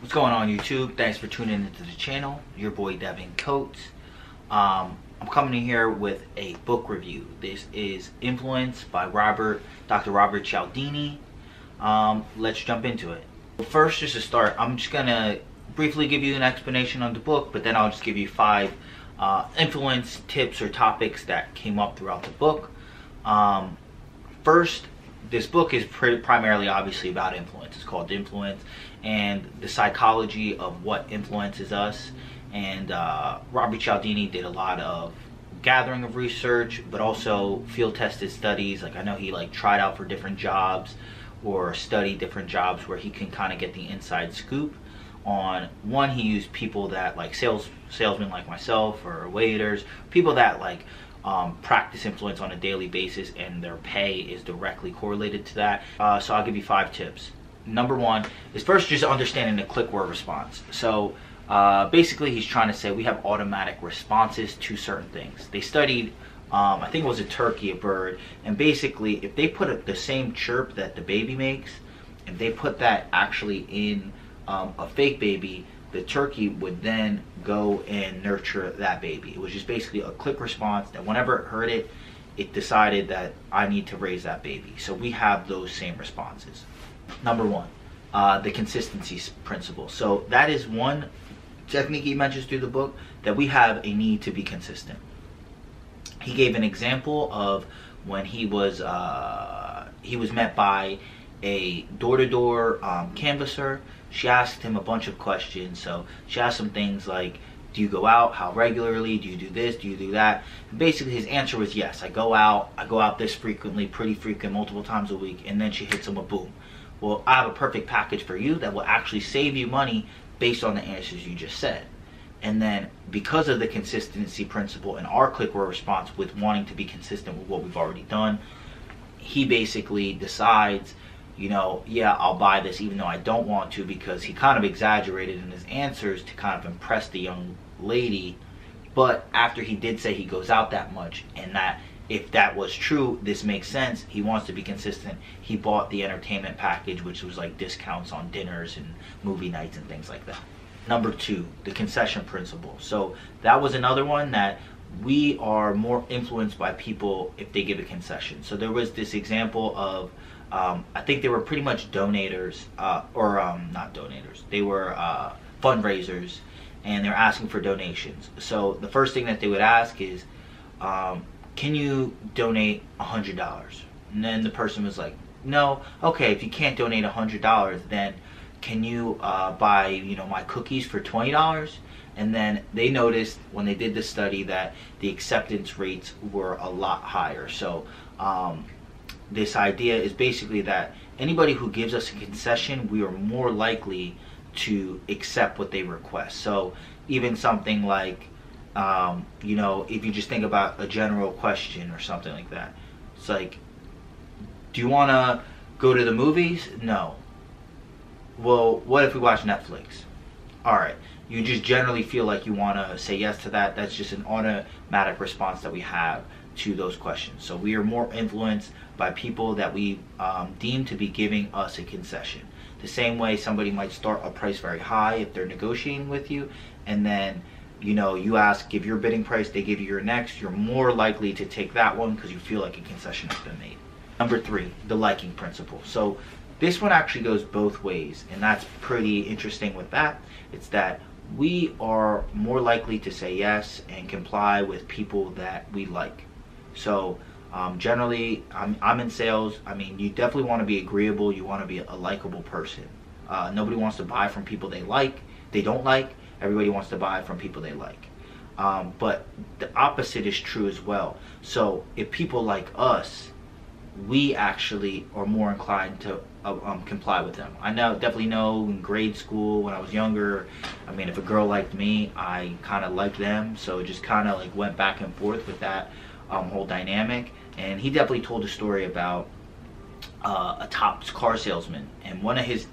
What's going on, YouTube? Thanks for tuning into the channel. Your boy Devin Coates. I'm coming in here with a book review. This is Influence by Dr. Robert Cialdini. Let's jump into it. First, just to start, I'm just gonna briefly give you an explanation on the book, but then I'll just give you 5 influence tips or topics that came up throughout the book. First, this book is primarily obviously about influence. It's called Influence and the psychology of what influences us. And Robert Cialdini did a lot of gathering of research, but also field tested studies. Like, I know he tried out for different jobs or studied different jobs where he can kind of get the inside scoop on one. He used people that salesmen like myself, or waiters, people that practice influence on a daily basis, and their pay is directly correlated to that. So I'll give you 5 tips. Number 1 is first just understanding the click word response. So basically he's trying to say we have automatic responses to certain things. They studied, I think it was a turkey, a bird, and basically if they put the same chirp that the baby makes, if they put that actually in a fake baby, the turkey would then go and nurture that baby. It was just basically a click response that whenever it heard it, it decided that I need to raise that baby. So we have those same responses. Number 1, the consistency principle. So that is one technique he mentions through the book, that we have a need to be consistent. He gave an example of when he was met by a door-to-door canvasser. She asked him a bunch of questions. So she asked him things like, do you go out? How regularly? Do you do this? Do you do that? And basically his answer was yes. I go out this frequently, pretty frequent, multiple times a week. And then she hits him with, boom. Well, I have a perfect package for you that will actually save you money based on the answers you just said. And then because of the consistency principle and our click word response with wanting to be consistent with what we've already done, he basically decides, yeah, I'll buy this even though I don't want to, because he kind of exaggerated in his answers to kind of impress the young lady. But after he did say he goes out that much, and that if that was true, this makes sense, he wants to be consistent, he bought the entertainment package, which was like discounts on dinners and movie nights and things like that. Number 2, the concession principle. So that was another one, that we are more influenced by people if they give a concession. So there was this example of I think they were pretty much donators, not donators, they were fundraisers, and they're asking for donations. So the first thing that they would ask is, can you donate $100? And then the person was like, no. Okay, if you can't donate $100, then can you buy my cookies for $20? And then they noticed when they did the study that the acceptance rates were a lot higher. So this idea is basically that anybody who gives us a concession, we are more likely to accept what they request. So even something like, if you just think about a general question or something like that, it's like, do you want to go to the movies? No. Well, what if we watch Netflix? Alright, you just generally feel like you want to say yes to that. That's just an automatic response that we have to those questions. So we are more influenced by people that we deem to be giving us a concession. The same way somebody might start a price very high if they're negotiating with you, and then you ask, give your bidding price, they give you your next, you're more likely to take that one because you feel like a concession has been made. Number 3, the liking principle. So this one actually goes both ways, and that's pretty interesting with that. It's that we are more likely to say yes and comply with people that we like. So generally, I'm in sales. I mean, you definitely want to be agreeable. You want to be a likable person. Nobody wants to buy from people they don't like. Everybody wants to buy from people they like. But the opposite is true as well. So if people like us, we actually are more inclined to comply with them. I definitely know in grade school when I was younger, I mean, if a girl liked me, I kind of liked them. So it just kind of went back and forth with that whole dynamic. And he definitely told a story about a top car salesman, and one of his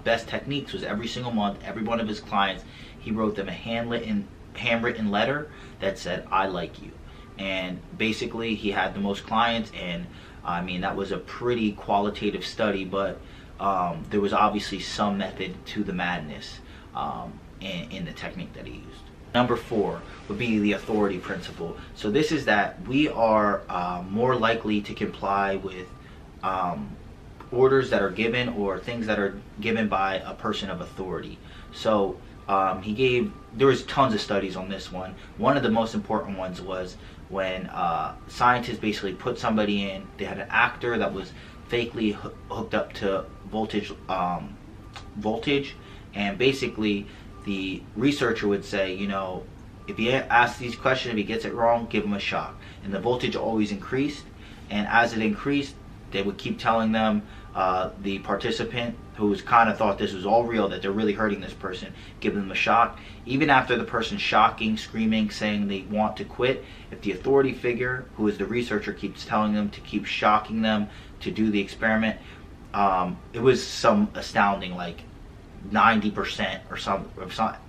best techniques was every single month, every one of his clients, he wrote them a handwritten letter that said, I like you. And basically he had the most clients, and I mean, that was a pretty qualitative study, but there was obviously some method to the madness in the technique that he used. Number 4 would be the authority principle. So this is that we are more likely to comply with orders that are given or things that are given by a person of authority. So there was tons of studies on this one. One of the most important ones was when scientists basically put somebody in, they had an actor that was fakely hooked up to voltage, and basically the researcher would say, you know, if he asks these questions, if he gets it wrong, give him a shock. And the voltage always increased, and as it increased, they would keep telling them, the participant who was kind of thought this was all real, that they're really hurting this person, give them a shock. Even after the person shocking, screaming, saying they want to quit, if the authority figure, who is the researcher, keeps telling them to keep shocking them to do the experiment, it was some astounding, like 90% or some,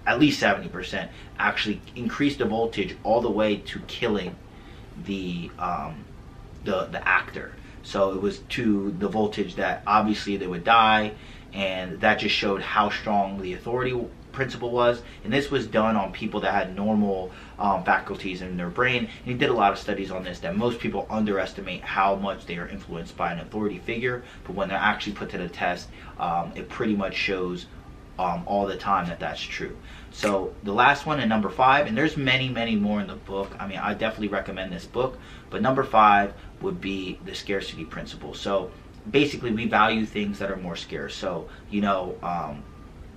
at least 70% actually increased the voltage all the way to killing the actor. So it was to the voltage that obviously they would die, and that just showed how strong the authority principle was. And this was done on people that had normal faculties in their brain. And he did a lot of studies on this, that most people underestimate how much they are influenced by an authority figure, but when they're actually put to the test, it pretty much shows all the time that that's true. So the last one, and number 5, and there's many more in the book. I mean, I definitely recommend this book, but number 5 would be the scarcity principle. So basically, we value things that are more scarce. So, you know,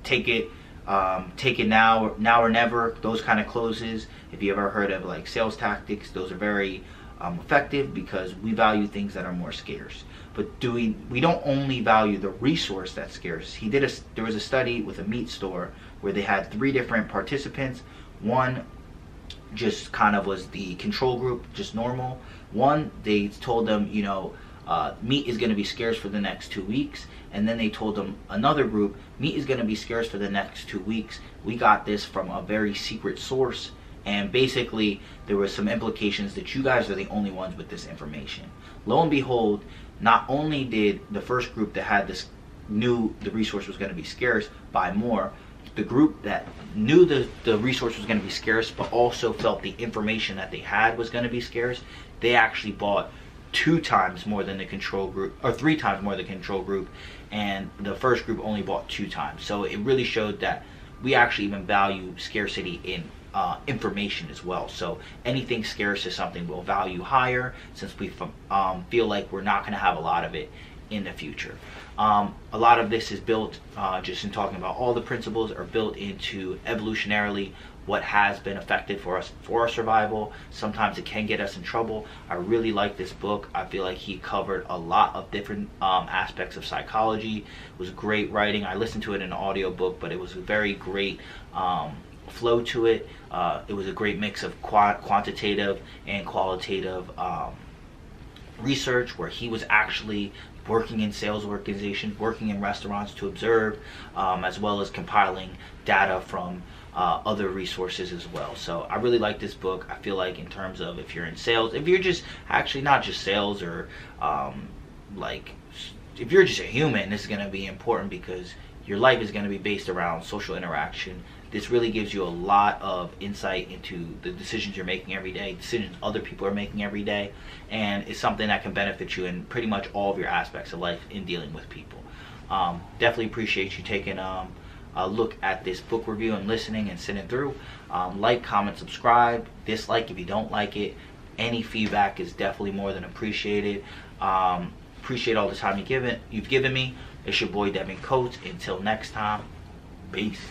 take it now or never, those kind of closes. If you ever heard of like sales tactics, those are very effective because we value things that are more scarce. But we don't only value the resource that's scarce. There was a study with a meat store where they had 3 different participants. One just kind of was the control group, just normal. One, they told them, you know, meat is going to be scarce for the next 2 weeks. And then they told them, another group, meat is going to be scarce for the next 2 weeks. We got this from a very secret source. And basically, there was some implications that you guys are the only ones with this information. Lo and behold, not only did the first group that had this, knew the resource was going to be scarce, buy more, the group that knew the resource was going to be scarce but also felt the information that they had was going to be scarce, they actually bought 2 times more than the control group, or 3 times more than the control group, and the first group only bought 2 times. So it really showed that we actually even value scarcity in information as well. So anything scarce is something we'll value higher, since we feel like we're not going to have a lot of it in the future. A lot of this is built, just in talking about all the principles, are built into evolutionarily what has been effective for us for our survival. Sometimes it can get us in trouble. I really like this book. I feel like he covered a lot of different aspects of psychology. It was great writing. I listened to it in an audiobook, but it was a very great flow to it. It was a great mix of quantitative and qualitative research, where he was actually working in sales organizations, working in restaurants to observe, as well as compiling data from other resources as well. So I really like this book. I feel like in terms of, if you're in sales, if you're just actually not just sales, or like if you're just a human, this is going to be important, because your life is going to be based around social interaction. This really gives you a lot of insight into the decisions you're making every day, decisions other people are making every day, and it's something that can benefit you in pretty much all of your aspects of life in dealing with people. Definitely appreciate you taking a look at this book review and listening and sitting through. Like, comment, subscribe, dislike if you don't like it. Any feedback is definitely more than appreciated. Appreciate all the time you've given me. It's your boy Devin Coates. Until next time, peace.